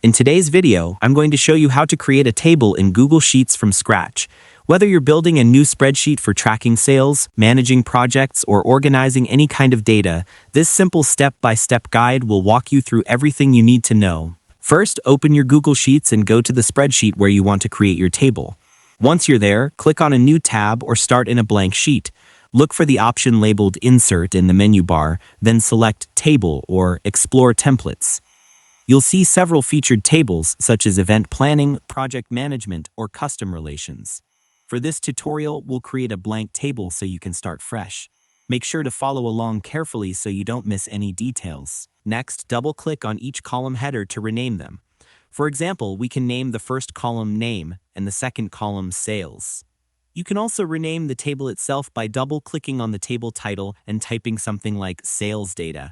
In today's video, I'm going to show you how to create a table in Google Sheets from scratch. Whether you're building a new spreadsheet for tracking sales, managing projects, or organizing any kind of data, this simple step-by-step guide will walk you through everything you need to know. First, open your Google Sheets and go to the spreadsheet where you want to create your table. Once you're there, click on a new tab or start in a blank sheet. Look for the option labeled Insert in the menu bar, then select Table or Explore Templates. You'll see several featured tables such as event planning, project management, or custom relations. For this tutorial, we'll create a blank table so you can start fresh. Make sure to follow along carefully so you don't miss any details. Next, double-click on each column header to rename them. For example, we can name the first column Name and the second column Sales. You can also rename the table itself by double-clicking on the table title and typing something like Sales Data.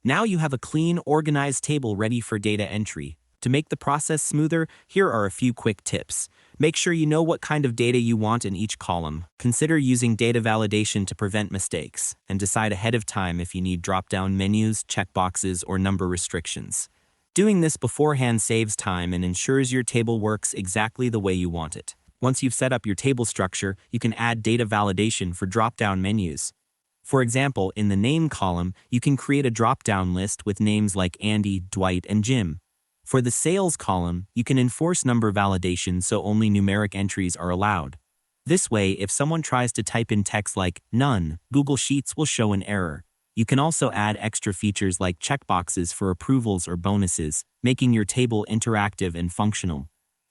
Now you have a clean, organized table ready for data entry. To make the process smoother, here are a few quick tips. Make sure you know what kind of data you want in each column. Consider using data validation to prevent mistakes, and decide ahead of time if you need drop-down menus, checkboxes, or number restrictions. Doing this beforehand saves time and ensures your table works exactly the way you want it. Once you've set up your table structure, you can add data validation for drop-down menus. For example, in the Name column, you can create a drop-down list with names like Andy, Dwight, and Jim. For the Sales column, you can enforce number validation so only numeric entries are allowed. This way, if someone tries to type in text like none, Google Sheets will show an error. You can also add extra features like checkboxes for approvals or bonuses, making your table interactive and functional.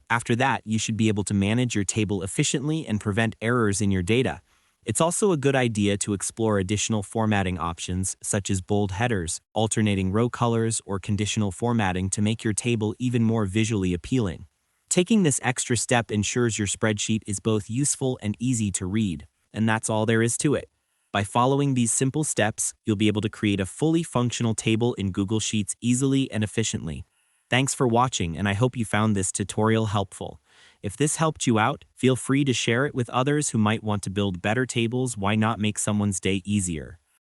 After that, you should be able to manage your table efficiently and prevent errors in your data. It's also a good idea to explore additional formatting options such as bold headers, alternating row colors, or conditional formatting to make your table even more visually appealing. Taking this extra step ensures your spreadsheet is both useful and easy to read, and that's all there is to it. By following these simple steps, you'll be able to create a fully functional table in Google Sheets easily and efficiently. Thanks for watching, and I hope you found this tutorial helpful. If this helped you out, feel free to share it with others who might want to build better tables. Why not make someone's day easier?